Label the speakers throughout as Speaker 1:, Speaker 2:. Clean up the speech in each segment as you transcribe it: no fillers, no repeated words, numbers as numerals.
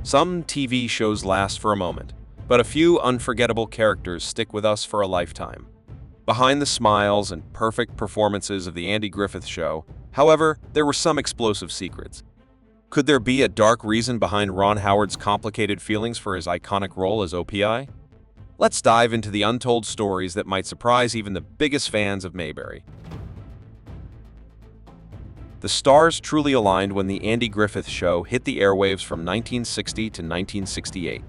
Speaker 1: Some TV shows last for a moment, but a few unforgettable characters stick with us for a lifetime. Behind the smiles and perfect performances of The Andy Griffith Show, however, there were some explosive secrets. Could there be a dark reason behind Ron Howard's complicated feelings for his iconic role as OPI? Let's dive into the untold stories that might surprise even the biggest fans of Mayberry. The stars truly aligned when The Andy Griffith Show hit the airwaves from 1960 to 1968.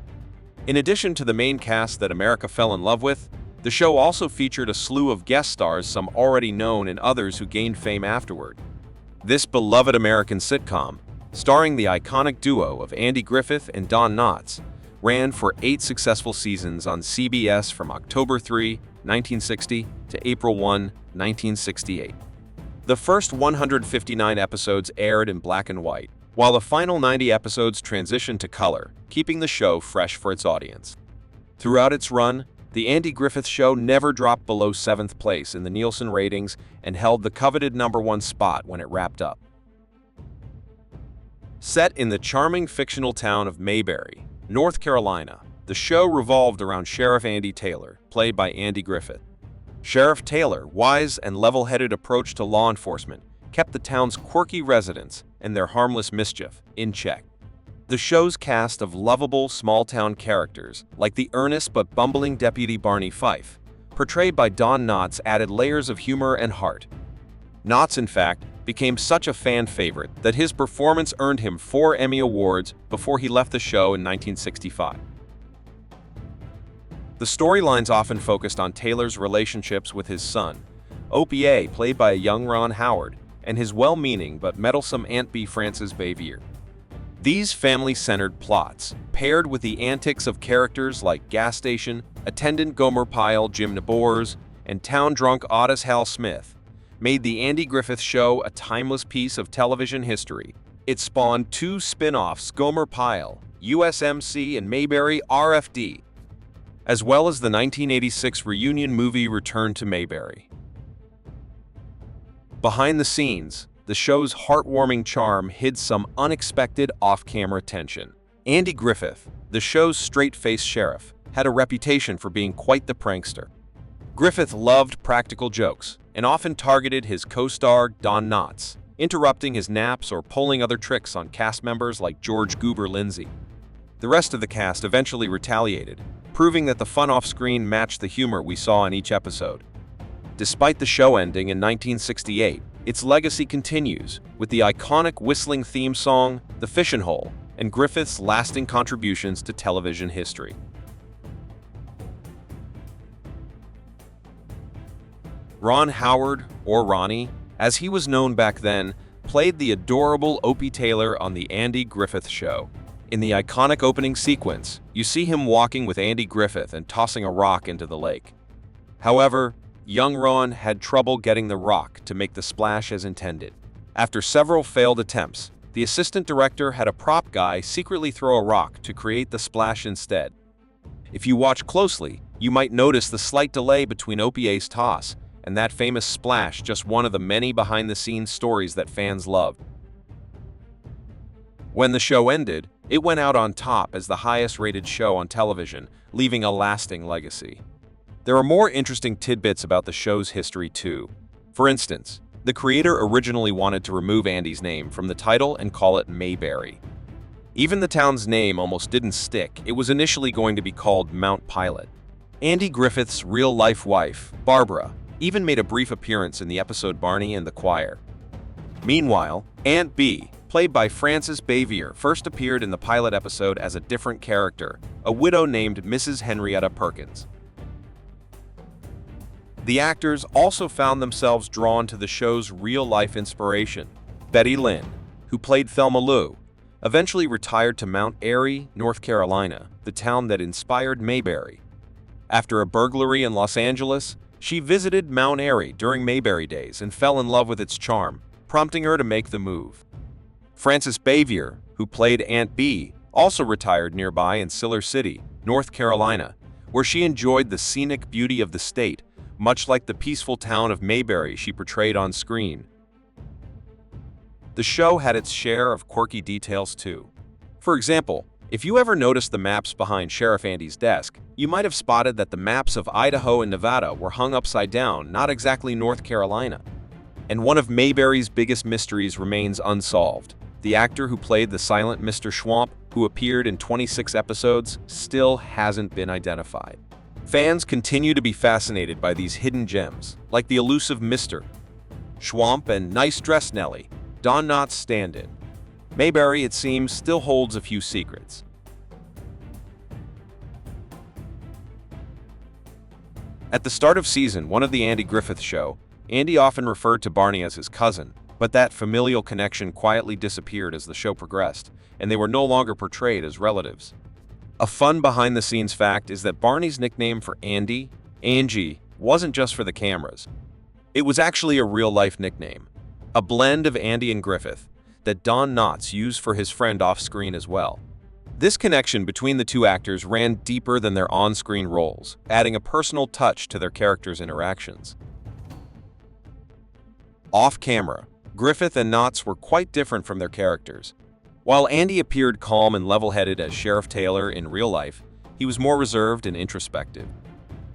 Speaker 1: In addition to the main cast that America fell in love with, the show also featured a slew of guest stars, some already known and others who gained fame afterward. This beloved American sitcom, starring the iconic duo of Andy Griffith and Don Knotts, ran for 8 successful seasons on CBS from October 3, 1960 to April 1, 1968. The first 159 episodes aired in black and white, while the final 90 episodes transitioned to color, keeping the show fresh for its audience. Throughout its run, The Andy Griffith Show never dropped below 7th place in the Nielsen ratings and held the coveted #1 spot when it wrapped up. Set in the charming fictional town of Mayberry, North Carolina, the show revolved around Sheriff Andy Taylor, played by Andy Griffith. Sheriff Taylor's wise and level-headed approach to law enforcement kept the town's quirky residents and their harmless mischief in check. The show's cast of lovable small-town characters, like the earnest but bumbling Deputy Barney Fife, portrayed by Don Knotts, added layers of humor and heart. Knotts, in fact, became such a fan favorite that his performance earned him 4 Emmy Awards before he left the show in 1965. The storylines often focused on Taylor's relationships with his son, OPA, played by a young Ron Howard, and his well-meaning but meddlesome Aunt B, Frances Bavier. These family-centered plots, paired with the antics of characters like gas station attendant Gomer Pyle Jim Nabors and town drunk Otis Hal Smith, made The Andy Griffith Show a timeless piece of television history. It spawned 2 spin-offs, Gomer Pyle, USMC, and Mayberry RFD, as well as the 1986 reunion movie Return to Mayberry. Behind the scenes, the show's heartwarming charm hid some unexpected off-camera tension. Andy Griffith, the show's straight-faced sheriff, had a reputation for being quite the prankster. Griffith loved practical jokes and often targeted his co-star Don Knotts, interrupting his naps or pulling other tricks on cast members like George Goober Lindsay. The rest of the cast eventually retaliated, proving that the fun off-screen matched the humor we saw in each episode. Despite the show ending in 1968, its legacy continues, with the iconic whistling theme song, The Fishin' Hole, and Griffith's lasting contributions to television history. Ron Howard, or Ronnie, as he was known back then, played the adorable Opie Taylor on The Andy Griffith Show. In the iconic opening sequence, you see him walking with Andy Griffith and tossing a rock into the lake. However, young Ron had trouble getting the rock to make the splash as intended. After several failed attempts, the assistant director had a prop guy secretly throw a rock to create the splash instead. If you watch closely, you might notice the slight delay between Opie's toss and that famous splash, just one of the many behind-the-scenes stories that fans loved. When the show ended, it went out on top as the highest-rated show on television, leaving a lasting legacy. There are more interesting tidbits about the show's history, too. For instance, the creator originally wanted to remove Andy's name from the title and call it Mayberry. Even the town's name almost didn't stick. It was initially going to be called Mount Pilot. Andy Griffith's real-life wife, Barbara, even made a brief appearance in the episode Barney and the Choir. Meanwhile, Aunt B, played by Frances Bavier, first appeared in the pilot episode as a different character, a widow named Mrs. Henrietta Perkins. The actors also found themselves drawn to the show's real-life inspiration. Betty Lynn, who played Thelma Lou, eventually retired to Mount Airy, North Carolina, the town that inspired Mayberry. After a burglary in Los Angeles, she visited Mount Airy during Mayberry days and fell in love with its charm, prompting her to make the move. Frances Bavier, who played Aunt B, also retired nearby in Siller City, North Carolina, where she enjoyed the scenic beauty of the state, much like the peaceful town of Mayberry she portrayed on screen. The show had its share of quirky details too. For example, If you ever noticed the maps behind Sheriff Andy's desk, you might have spotted that the maps of Idaho and Nevada were hung upside down, not exactly North Carolina. And one of Mayberry's biggest mysteries remains unsolved. The actor who played the silent Mr. Schwamp, who appeared in 26 episodes, still hasn't been identified. Fans continue to be fascinated by these hidden gems, like the elusive Mr. Schwamp and Nice Dress Nellie, Don Knotts' stand-in. Mayberry, it seems, still holds a few secrets. At the start of season 1 of The Andy Griffith Show, Andy often referred to Barney as his cousin, but that familial connection quietly disappeared as the show progressed, and they were no longer portrayed as relatives. A fun behind-the-scenes fact is that Barney's nickname for Andy, Angie, wasn't just for the cameras. It was actually a real-life nickname, a blend of Andy and Griffith, that Don Knotts used for his friend off-screen as well. This connection between the two actors ran deeper than their on-screen roles, adding a personal touch to their characters' interactions. Off-camera, Griffith and Knotts were quite different from their characters. While Andy appeared calm and level-headed as Sheriff Taylor in real life, he was more reserved and introspective.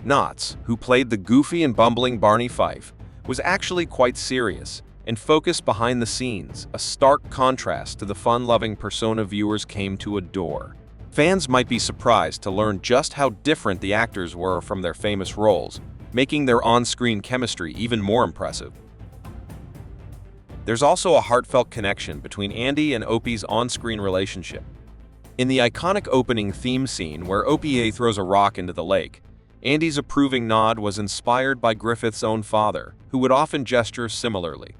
Speaker 1: Knotts, who played the goofy and bumbling Barney Fife, was actually quite serious and focused behind the scenes, a stark contrast to the fun-loving persona viewers came to adore. Fans might be surprised to learn just how different the actors were from their famous roles, making their on-screen chemistry even more impressive. There's also a heartfelt connection between Andy and Opie's on-screen relationship. In the iconic opening theme scene where Opie throws a rock into the lake, Andy's approving nod was inspired by Griffith's own father, who would often gesture similarly.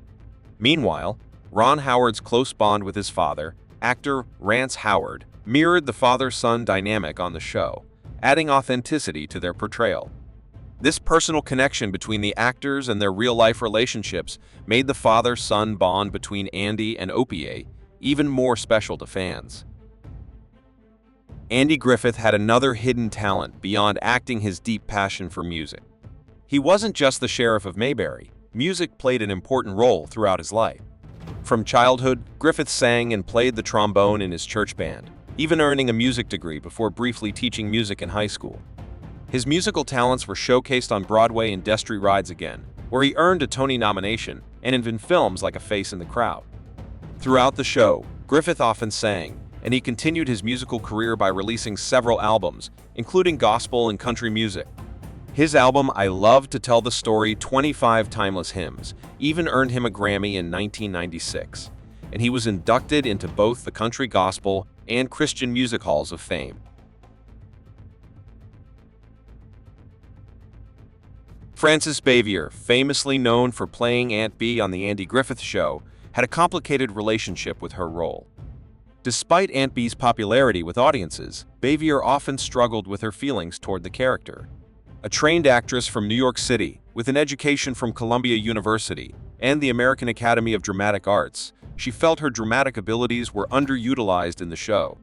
Speaker 1: Meanwhile, Ron Howard's close bond with his father, actor Rance Howard, mirrored the father-son dynamic on the show, adding authenticity to their portrayal. This personal connection between the actors and their real-life relationships made the father-son bond between Andy and Opie even more special to fans. Andy Griffith had another hidden talent beyond acting, his deep passion for music. He wasn't just the sheriff of Mayberry. Music played an important role throughout his life. From childhood, Griffith sang and played the trombone in his church band, even earning a music degree before briefly teaching music in high school. His musical talents were showcased on Broadway in Destry Rides Again, where he earned a Tony nomination, and in films like A Face in the Crowd. Throughout the show, Griffith often sang, and he continued his musical career by releasing several albums, including gospel and country music. His album, I Love to Tell the Story, 25 Timeless Hymns, even earned him a Grammy in 1996, and he was inducted into both the Country Gospel and Christian Music Halls of Fame. Frances Bavier, famously known for playing Aunt Bee on The Andy Griffith Show, had a complicated relationship with her role. Despite Aunt Bee's popularity with audiences, Bavier often struggled with her feelings toward the character. A trained actress from New York City, with an education from Columbia University and the American Academy of Dramatic Arts, she felt her dramatic abilities were underutilized in the show.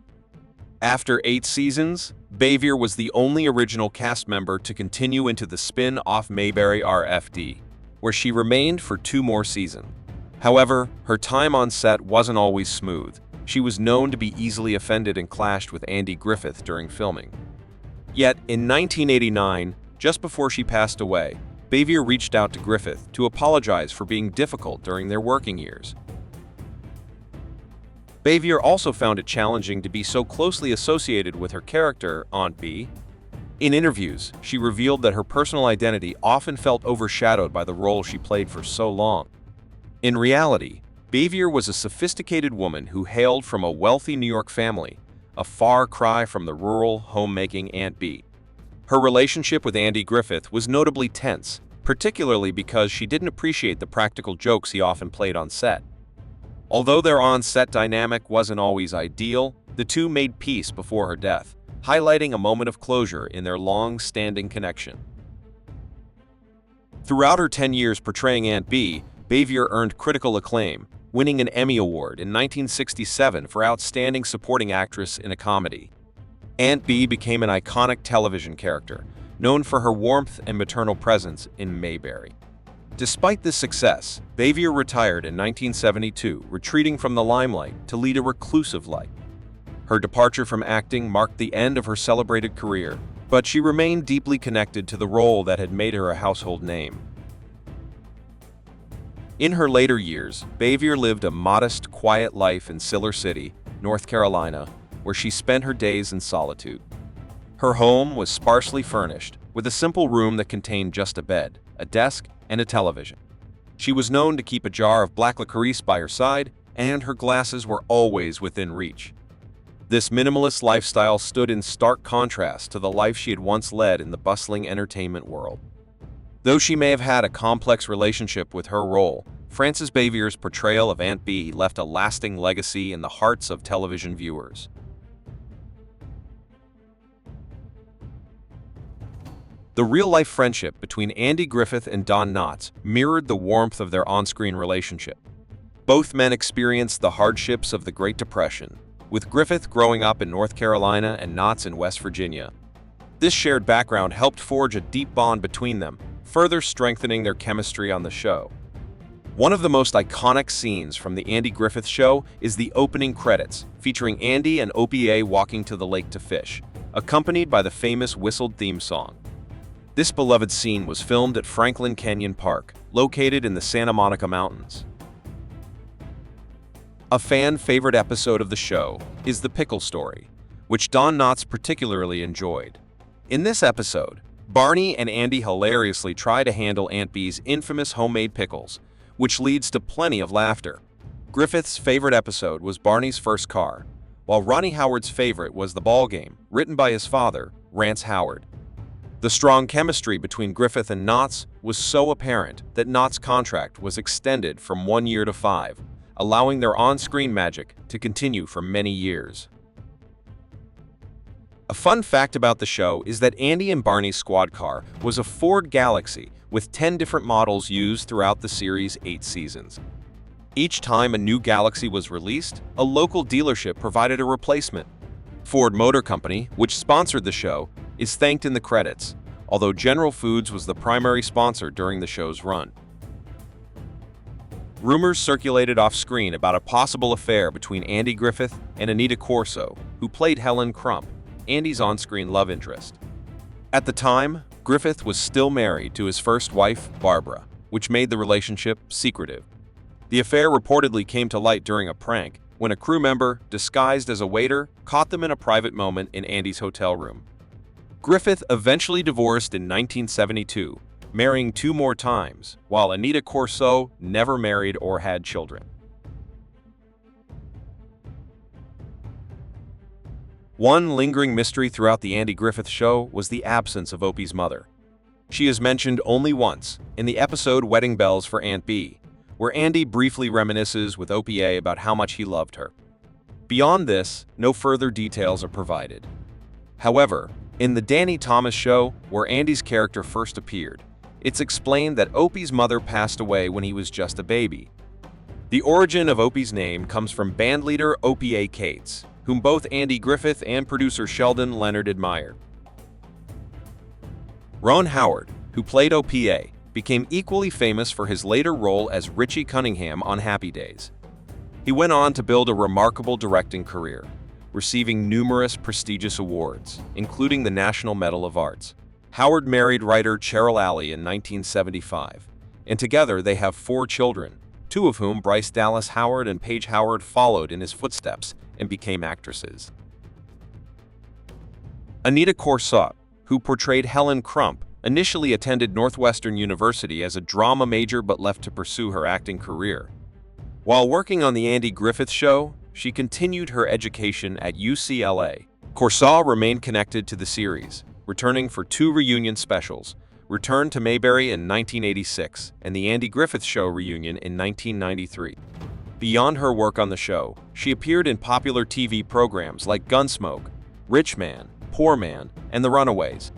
Speaker 1: After 8 seasons, Bavier was the only original cast member to continue into the spin-off Mayberry RFD, where she remained for 2 more seasons. However, her time on set wasn't always smooth. She was known to be easily offended and clashed with Andy Griffith during filming. Yet, in 1989, just before she passed away, Bavier reached out to Griffith to apologize for being difficult during their working years. Bavier also found it challenging to be so closely associated with her character, Aunt Bee. In interviews, she revealed that her personal identity often felt overshadowed by the role she played for so long. In reality, Bavier was a sophisticated woman who hailed from a wealthy New York family, a far cry from the rural, homemaking Aunt Bee. Her relationship with Andy Griffith was notably tense, particularly because she didn't appreciate the practical jokes he often played on set. Although their on-set dynamic wasn't always ideal, the two made peace before her death, highlighting a moment of closure in their long-standing connection. Throughout her 10 years portraying Aunt Bee, Bavier earned critical acclaim, winning an Emmy Award in 1967 for Outstanding Supporting Actress in a Comedy. Aunt Bee became an iconic television character, known for her warmth and maternal presence in Mayberry. Despite this success, Bavier retired in 1972, retreating from the limelight to lead a reclusive life. Her departure from acting marked the end of her celebrated career, but she remained deeply connected to the role that had made her a household name. In her later years, Bavier lived a modest, quiet life in Silver City, North Carolina, where she spent her days in solitude. Her home was sparsely furnished, with a simple room that contained just a bed, a desk, and a television. She was known to keep a jar of black licorice by her side, and her glasses were always within reach. This minimalist lifestyle stood in stark contrast to the life she had once led in the bustling entertainment world. Though she may have had a complex relationship with her role, Frances Bavier's portrayal of Aunt Bee left a lasting legacy in the hearts of television viewers. The real-life friendship between Andy Griffith and Don Knotts mirrored the warmth of their on-screen relationship. Both men experienced the hardships of the Great Depression, with Griffith growing up in North Carolina and Knotts in West Virginia. This shared background helped forge a deep bond between them, further strengthening their chemistry on the show. One of the most iconic scenes from the Andy Griffith Show is the opening credits, featuring Andy and OPA walking to the lake to fish, accompanied by the famous whistled theme song. This beloved scene was filmed at Franklin Canyon Park, located in the Santa Monica Mountains. A fan-favorite episode of the show is The Pickle Story, which Don Knotts particularly enjoyed. In this episode, Barney and Andy hilariously try to handle Aunt Bee's infamous homemade pickles, which leads to plenty of laughter. Griffith's favorite episode was Barney's first car, while Ronnie Howard's favorite was The Ball Game, written by his father, Rance Howard. The strong chemistry between Griffith and Knotts was so apparent that Knotts' contract was extended from 1 year to 5, allowing their on-screen magic to continue for many years. A fun fact about the show is that Andy and Barney's squad car was a Ford Galaxy with 10 different models used throughout the series' 8 seasons. Each time a new Galaxy was released, a local dealership provided a replacement. Ford Motor Company, which sponsored the show, is thanked in the credits, although General Foods was the primary sponsor during the show's run. Rumors circulated off-screen about a possible affair between Andy Griffith and Anita Corso, who played Helen Crump, Andy's on-screen love interest. At the time, Griffith was still married to his first wife, Barbara, which made the relationship secretive. The affair reportedly came to light during a prank when a crew member, disguised as a waiter, caught them in a private moment in Andy's hotel room. Griffith eventually divorced in 1972, marrying 2 more times, while Anita Corso never married or had children. One lingering mystery throughout the Andy Griffith Show was the absence of Opie's mother. She is mentioned only once, in the episode Wedding Bells for Aunt Bee, where Andy briefly reminisces with OPA about how much he loved her. Beyond this, no further details are provided. However, in the Danny Thomas Show, where Andy's character first appeared, it's explained that Opie's mother passed away when he was just a baby. The origin of Opie's name comes from bandleader Opie A. Cates, whom both Andy Griffith and producer Sheldon Leonard admired. Ron Howard, who played OPA, became equally famous for his later role as Richie Cunningham on Happy Days. He went on to build a remarkable directing career, receiving numerous prestigious awards, including the National Medal of Arts. Howard married writer Cheryl Alley in 1975, and together they have 4 children, 2 of whom, Bryce Dallas Howard and Paige Howard, followed in his footsteps and became actresses. Anita Corso, who portrayed Helen Crump, initially attended Northwestern University as a drama major but left to pursue her acting career. While working on the Andy Griffith Show, she continued her education at UCLA. Corso remained connected to the series, returning for 2 reunion specials, Return to Mayberry in 1986 and the Andy Griffith Show reunion in 1993. Beyond her work on the show, she appeared in popular TV programs like Gunsmoke, Rich Man, Poor Man, and The Runaways.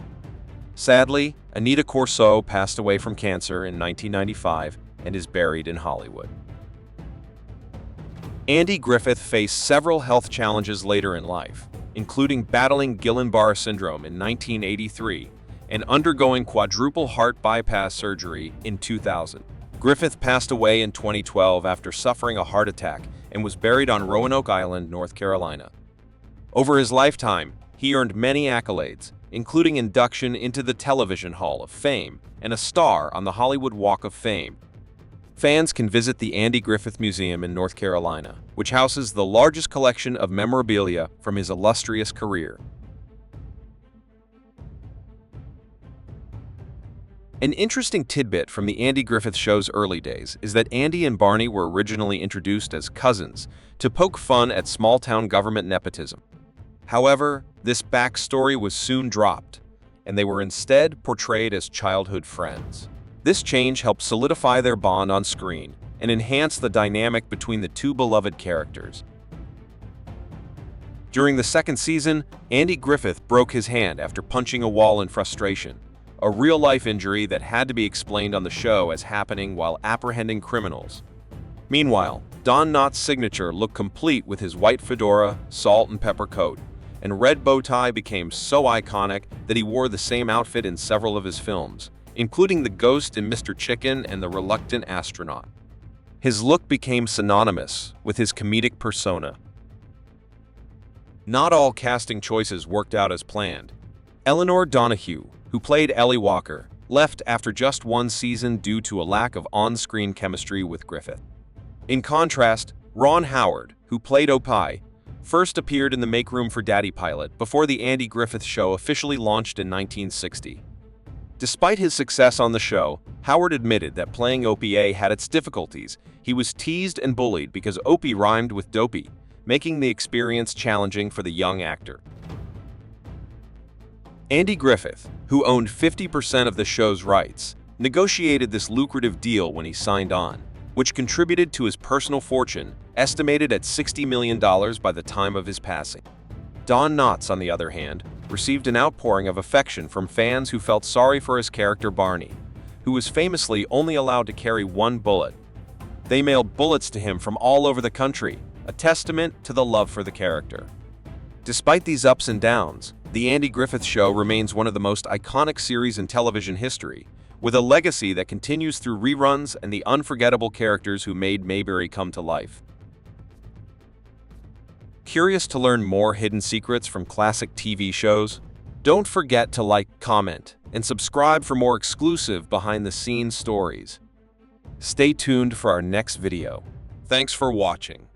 Speaker 1: Sadly, Anita Corso passed away from cancer in 1995 and is buried in Hollywood. Andy Griffith faced several health challenges later in life, including battling Guillain-Barré syndrome in 1983 and undergoing quadruple heart bypass surgery in 2000. Griffith passed away in 2012 after suffering a heart attack and was buried on Roanoke Island, North Carolina. Over his lifetime, he earned many accolades, including induction into the Television Hall of Fame and a star on the Hollywood Walk of Fame. Fans can visit the Andy Griffith Museum in North Carolina, which houses the largest collection of memorabilia from his illustrious career. An interesting tidbit from the Andy Griffith Show's early days is that Andy and Barney were originally introduced as cousins to poke fun at small-town government nepotism. However, this backstory was soon dropped, and they were instead portrayed as childhood friends. This change helped solidify their bond on screen and enhance the dynamic between the two beloved characters. During the second season, Andy Griffith broke his hand after punching a wall in frustration, a real-life injury that had to be explained on the show as happening while apprehending criminals. Meanwhile, Don Knotts' signature looked complete with his white fedora, salt and pepper coat, and red bow tie became so iconic that he wore the same outfit in several of his films, including The Ghost in Mr. Chicken and The Reluctant Astronaut. His look became synonymous with his comedic persona. Not all casting choices worked out as planned. Eleanor Donahue, who played Ellie Walker, left after just one season due to a lack of on-screen chemistry with Griffith. In contrast, Ron Howard, who played Opie, first appeared in the Make Room for Daddy pilot before the Andy Griffith Show officially launched in 1960. Despite his success on the show, Howard admitted that playing Opie had its difficulties. He was teased and bullied because Opie rhymed with dopey, making the experience challenging for the young actor. Andy Griffith, who owned 50% of the show's rights, negotiated this lucrative deal when he signed on, which contributed to his personal fortune, estimated at $60 million by the time of his passing. Don Knotts, on the other hand, received an outpouring of affection from fans who felt sorry for his character Barney, who was famously only allowed to carry one bullet. They mailed bullets to him from all over the country, a testament to the love for the character. Despite these ups and downs, The Andy Griffith Show remains one of the most iconic series in television history, with a legacy that continues through reruns and the unforgettable characters who made Mayberry come to life. Curious to learn more hidden secrets from classic TV shows? Don't forget to like, comment, and subscribe for more exclusive behind-the-scenes stories. Stay tuned for our next video. Thanks for watching.